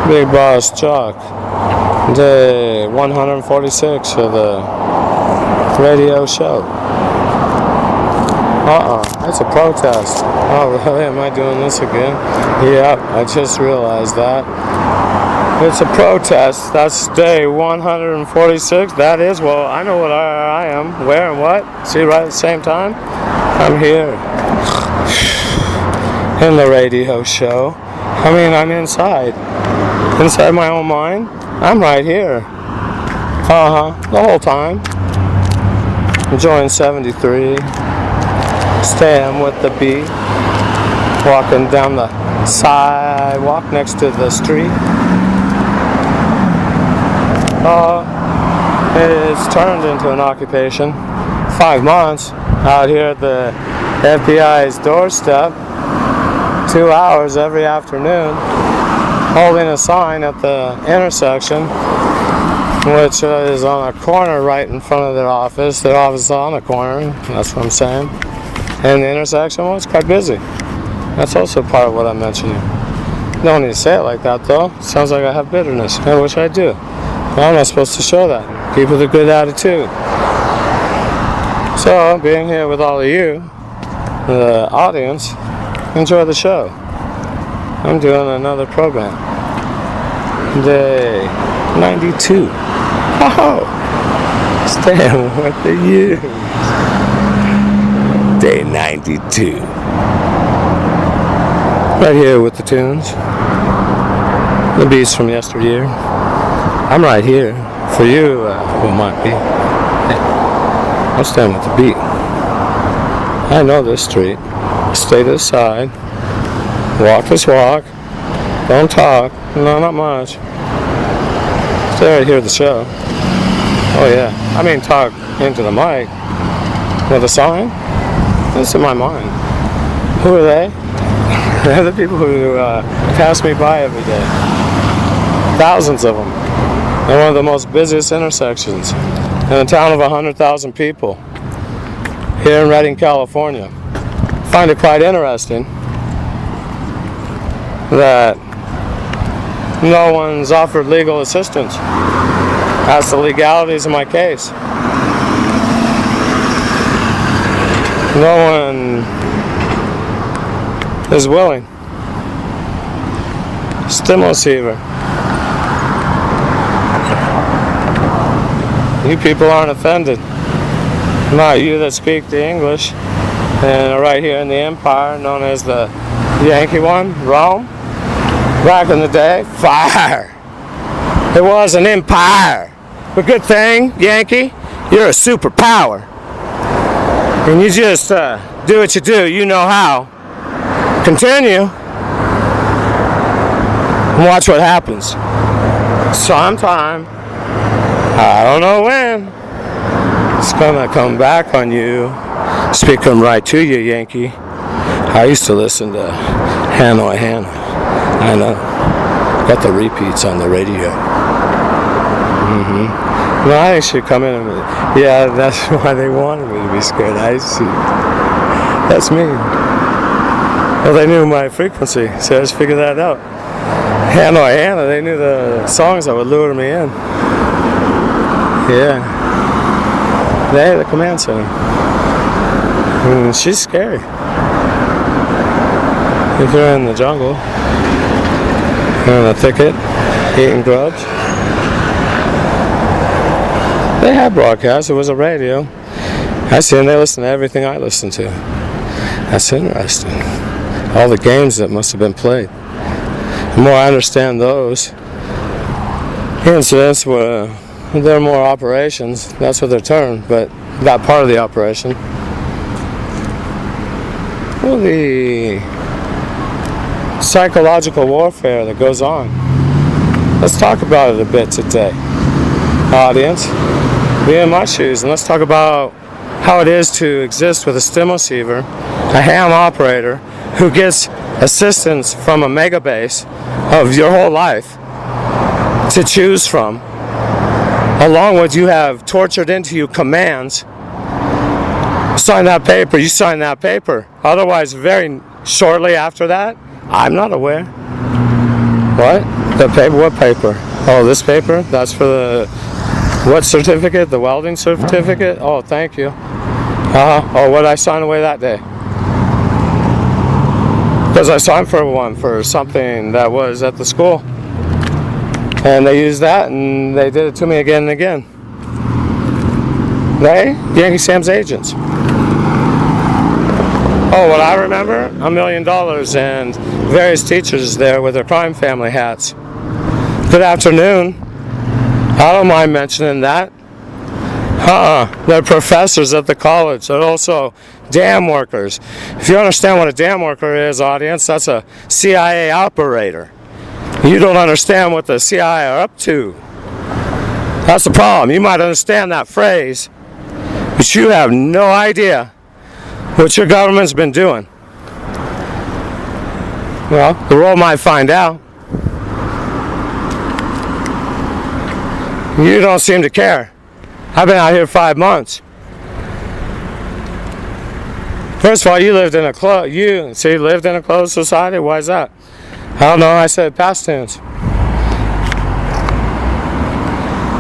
Bigbossjock, day 146 of the radio show. It's a protest. Oh, really? Am I doing this again? Yep, I just realized that. It's a protest. That's day 146. That is, well, I know what I am. Where and what? See, right at the same time? I'm here. In the radio show. I mean, I'm inside. Inside my own mind. I'm right here. The whole time. Enjoying 73. Staying with the beat. Walking down the sidewalk next to the street. It's turned into an occupation. 5 months out here at the F.B.I.'s doorstep. 2 hours every afternoon. Holding a sign at the intersection, which is on a corner right in front of their office. Their office is on a corner, that's what I'm saying. And the intersection, well, it's quite busy. That's also part of what I'm mentioning. Don't need to say it like that, though. It sounds like I have bitterness. I wish I do. Well, I'm not supposed to show that. Keep with a good attitude. So, being here with all of you, the audience, enjoy the show. I'm doing another program. Day 92. Oh! Staying with the youth. Day 92. Right here with the tunes. The beats from yesteryear. I'm right here. For you, who might be. Hey, I'm staying with the beat. I know this street. Stay to the side. Walk this walk. Don't talk. No, not much. Stay right here at the show. Oh yeah. I mean talk into the mic. With a sign? It's in my mind. Who are they? They're the people who pass me by every day. Thousands of them. In one of the most busiest intersections. In a town of 100,000 people. Here in Redding, California. I find it quite interesting that no one's offered legal assistance as to legalities of my case. No one is willing. Stimulus receiver. You people aren't offended. Not you that speak the English. And right here in the empire, known as the Yankee one, Rome. Back in the day, fire. It was an empire. But good thing, Yankee, you're a superpower. And you just do what you do. You know how. Continue. And watch what happens. Sometime, I don't know when, it's gonna come back on you. Speaking right to you, Yankee. I used to listen to Hanoi Hannah. I know. Got the repeats on the radio. No, I should come in and yeah, that's why they wanted me to be scared. I see. That's me. Well, they knew my frequency, so I just figured that out. Hanoi Hannah, they knew the songs that would lure me in. Yeah. They had the command center. She's scary. If you're in the jungle, you're in a thicket, eating grubs. They had broadcasts. It was a radio. I see them. They listen to everything I listen to. That's interesting. All the games that must have been played. The more I understand those incidents, were there are more operations. That's what they're termed, but that part of the operation. Well, the psychological warfare that goes on. Let's talk about it a bit today. Audience, be in my shoes, and let's talk about how it is to exist with a stimulus receiver, a ham operator who gets assistance from a mega base of your whole life to choose from, along with you have tortured into you commands. Sign that paper, you sign that paper. Otherwise, very shortly after that, I'm not aware. What? The paper? What paper? Oh, this paper? That's for the... What certificate? The welding certificate? Oh, thank you. Oh, what did I sign away that day? Because I signed for one for something that was at the school. And they used that and they did it to me again and again. They? Yankee Sam's agents. Oh, what I remember? $1 million and various teachers there with their crime family hats. Good afternoon. I don't mind mentioning that. They're professors at the college. They're also dam workers. If you understand what a dam worker is, audience, that's a CIA operator. You don't understand what the CIA are up to. That's the problem. You might understand that phrase, but you have no idea what your government's been doing. Well, the world might find out. You don't seem to care. I've been out here 5 months. First of all, you lived in a closed society? Why is that? I don't know, I said past tense.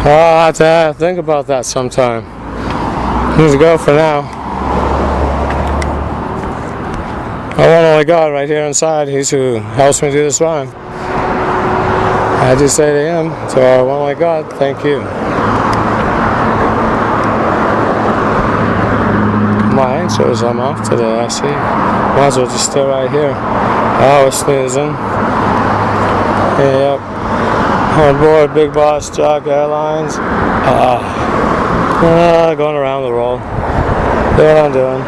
I'll have to think about that sometime. Need to go for now. I want only God right here inside. He's who helps me do this rhyme. I just say to him, to our one only God, thank you. My answers, I'm off today, I see. Might as well just stay right here. I was sneezing. Yep. On board Bigbossjock Airlines. Going around the world. Doing what I'm doing.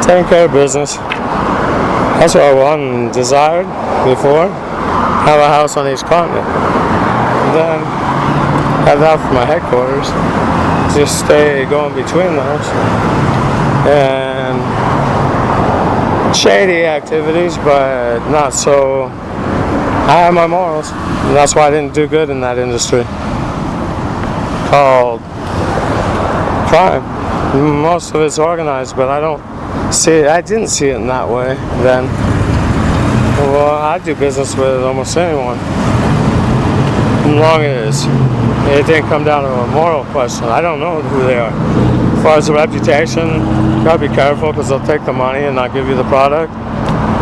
Taking care of business. That's what I wanted and desired before. Have a house on each continent. And then have that for my headquarters. Just stay going between those. And shady activities, but not so. I have my morals. And that's why I didn't do good in that industry. Called crime. Most of it's organized, but I didn't see it in that way then. Well, I do business with almost anyone. As long as it didn't come down to a moral question. I don't know who they are. As far as the reputation, you gotta be careful because they'll take the money and not give you the product.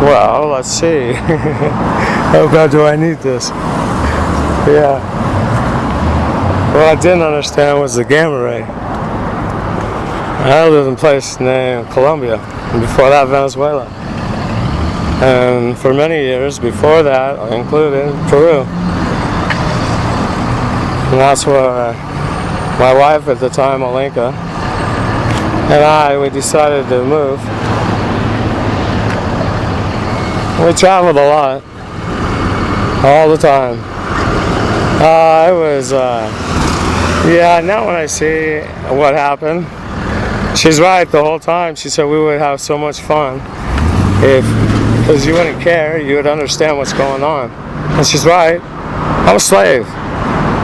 Well, let's see. How bad do I need this? Yeah. What I didn't understand was the gamma ray. I lived in a place named Colombia, and before that Venezuela. And for many years before that, including Peru. And that's where my wife at the time, Olenka, and we decided to move. We traveled a lot, all the time. Now when I see what happened, she's right the whole time. She said we would have so much fun because you wouldn't care, you would understand what's going on. And she's right. I'm a slave.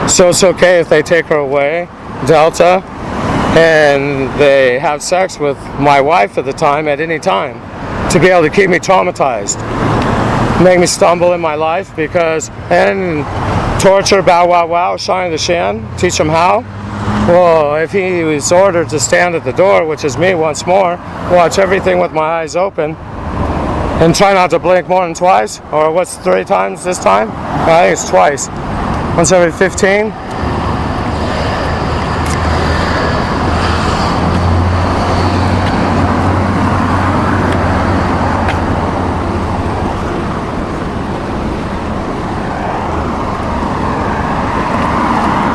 So it's okay if they take her away, Delta, and they have sex with my wife at the time at any time to be able to keep me traumatized, make me stumble in my life and torture, bow wow wow, shine the shin, teach him how. Well, if he was ordered to stand at the door, which is me once more, watch everything with my eyes open and try not to blink more than twice, or what's 3 times this time? I think it's twice. Once every 15.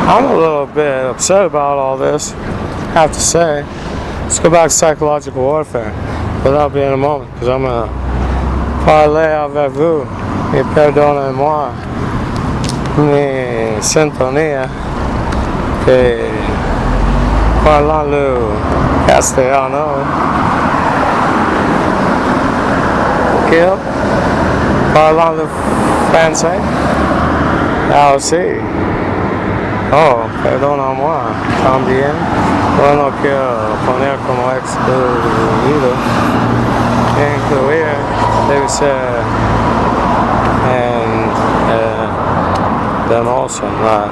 I'm a little bit upset about all this, I have to say. Let's go back to psychological warfare, but that'll be in a moment, because I'm going to parler avec vous, et pardonnez-moi, mi sintonia, que parlant le castellano, que parlant le français, aussi. Oh, perdona-moi, también. Bueno, quiero poner como excluido, incluir, debe ser, and Them also, not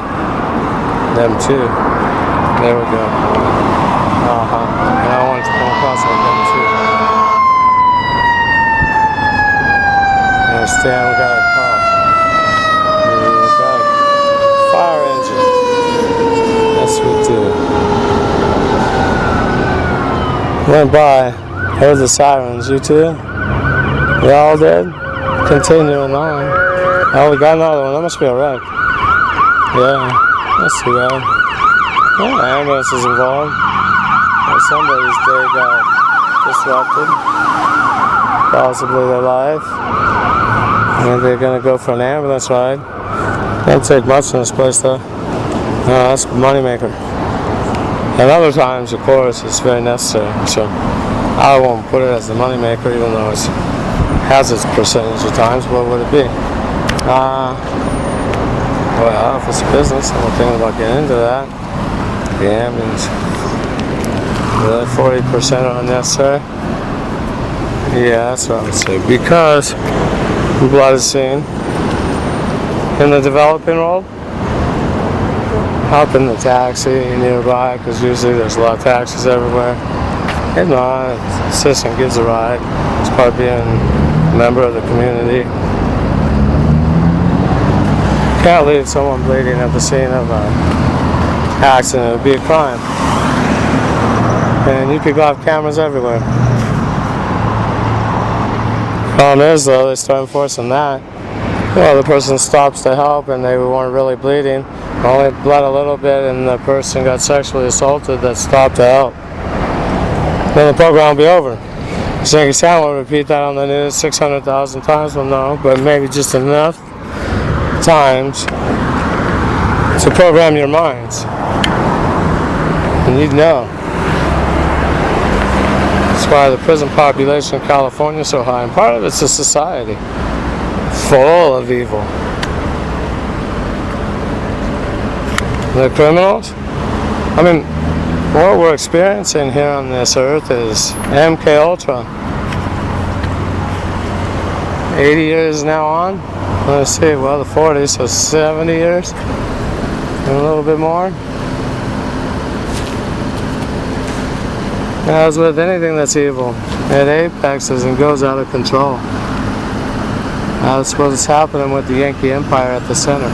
them too. There we go. And I want to come across like them too. Understand? We got a car. We got a fire engine. Yes, we do. Went by, heard the sirens. You too? We all did? Continuing on. Oh, we got another one. That must be a wreck. Yeah, that's too bad. Yeah, ambulance is involved. And somebody's day got disrupted. Possibly their life. And they're going to go for an ambulance ride. Don't take much in this place though. No, that's a moneymaker. And other times, of course, it's very necessary. So I won't put it as the moneymaker, even though it has its percentage of times. What would it be? Well, if it's a business, I'm thinking about getting into that. The ambulance. Really, 40% are unnecessary. Yeah, that's what I would say. Because blood is seen in the developing world. Hop in the taxi nearby, because usually there's a lot of taxis everywhere. And the assistant gives a ride. It's part of being a member of the community. Can't leave someone bleeding at the scene of an accident. It would be a crime. And you people have cameras everywhere. Problem is, though, they start enforcing that. Well, the person stops to help and they weren't really bleeding. Only bled a little bit and the person got sexually assaulted that stopped to help. Then the program will be over. Jackie Chan will repeat that on the news 600,000 times. Well, no, but maybe just enough times to program your minds. And you'd know. That's why the prison population in California is so high. And part of it's a society full of evil. The criminals? I mean, what we're experiencing here on this earth is MK Ultra. 80 years now on. Let's see, well, the 40s, so 70 years. And a little bit more. As with anything that's evil, it apexes and goes out of control. That's what's happening with the Yankee Empire at the center.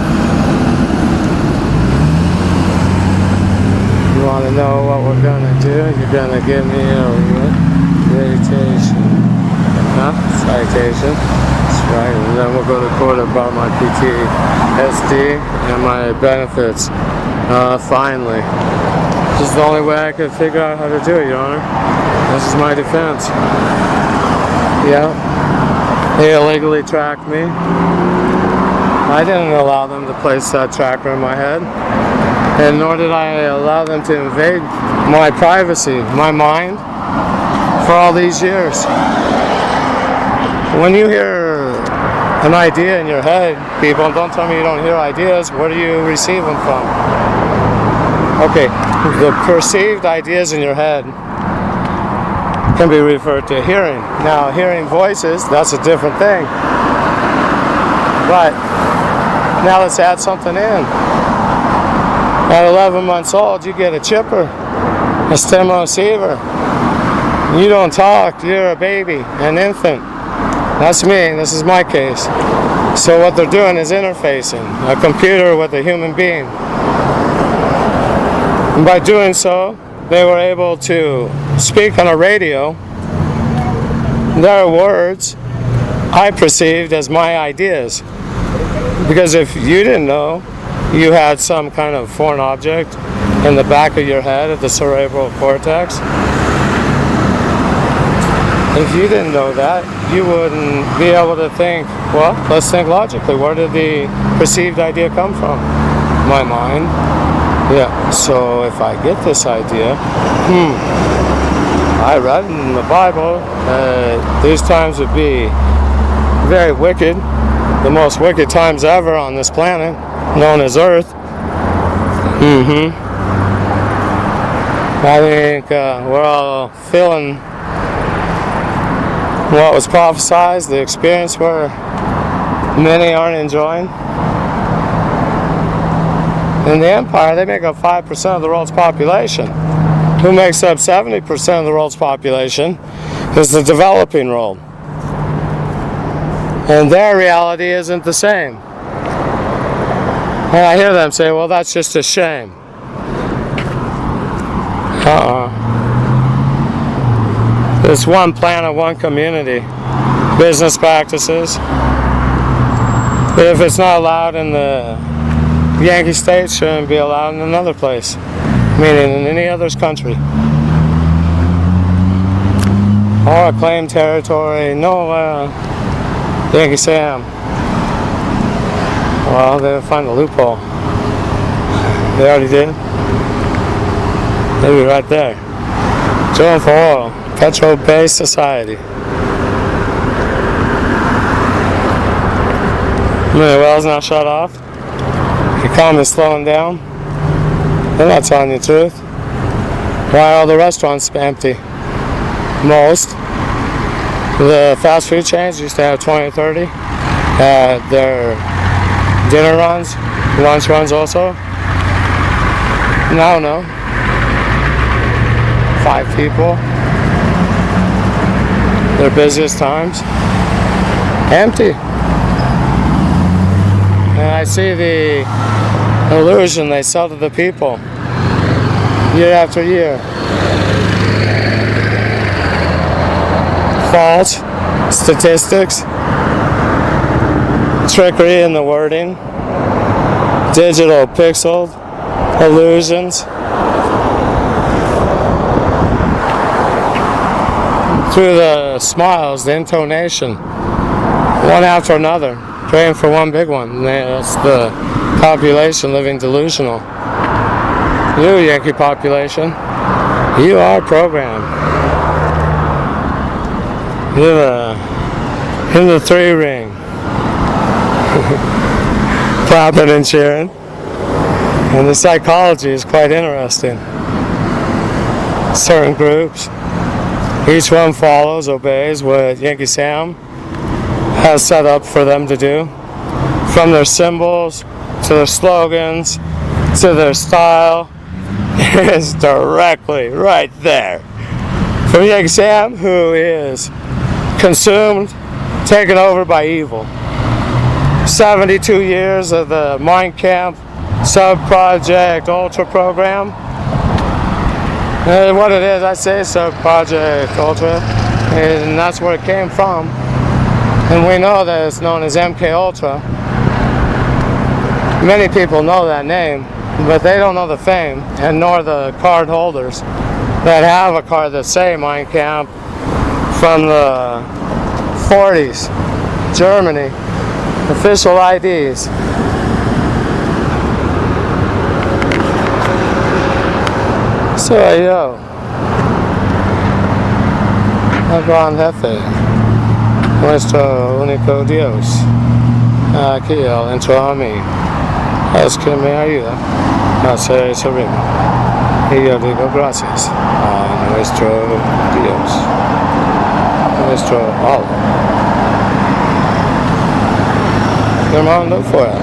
You want to know what we're going to do? You're going to give me a citation. Citation. That's right. And then we'll go to court about my PTSD and my benefits. Finally. This is the only way I could figure out how to do it, Your Honor. This is my defense. Yeah. They illegally tracked me. I didn't allow them to place that tracker in my head. And nor did I allow them to invade my privacy, my mind, for all these years. When you hear an idea in your head, people, don't tell me you don't hear ideas, where do you receive them from? Okay, the perceived ideas in your head can be referred to hearing. Now, hearing voices, that's a different thing. But now let's add something in. At 11 months old, you get a chipper, a stem receiver. You don't talk, you're a baby, an infant. That's me, this is my case. So what they're doing is interfacing a computer with a human being. And by doing so, they were able to speak on a radio their words I perceived as my ideas. Because if you didn't know, you had some kind of foreign object in the back of your head at the cerebral cortex. If you didn't know that, you wouldn't be able to think, well, let's think logically. Where did the perceived idea come from? My mind. Yeah, so if I get this idea, I read in the Bible these times would be very wicked, the most wicked times ever on this planet, known as Earth. I think we're all feeling what was prophesized, the experience where many aren't enjoying. In the empire, they make up 5% of the world's population. Who makes up 70% of the world's population is the developing world. And their reality isn't the same. And I hear them say, well, that's just a shame. It's one planet, one community. Business practices. If it's not allowed in the Yankee states, shouldn't be allowed in another place. Meaning in any other country. Or a claimed territory. No, Yankee Sam. Well, they didn't find a loophole. They already did. Maybe right there. Drilling for oil. Petro-based society. The well's not shut off. The economy's slowing down. They're not telling you the truth. Why are all the restaurants empty? Most. The fast food chains used to have 20 or 30. Their dinner runs, lunch runs also. Now, no. 5 people. Their busiest times. Empty. And I see the illusion they sell to the people year after year. False statistics, trickery in the wording, digital pixel illusions. Through the smiles, the intonation, one after another. Praying for one big one. That's the population living delusional. You, Yankee population, you are programmed. You're in the 3 ring. Clapping and cheering. And the psychology is quite interesting. Certain groups, each one follows, obeys what Yankee Sam has set up for them to do, from their symbols to their slogans to their style. Is directly right there from Yankee Sam, who is consumed, taken over by evil. 72 years of the Mind Camp Sub-Project Ultra program. And what it is, I say Sub-Project Ultra, and that's where it came from. And we know that it's known as MK Ultra. Many people know that name, but they don't know the fame, and nor the card holders that have a card that say Mein Kampf from the 40s, Germany, official IDs. So yo, Gran Jefe, nuestro único Dios, aquí Él entró a mí, es que me ayuda a ser ese ritmo. Y yo digo gracias a nuestro Dios, nuestro Allah. Hermano, look for it.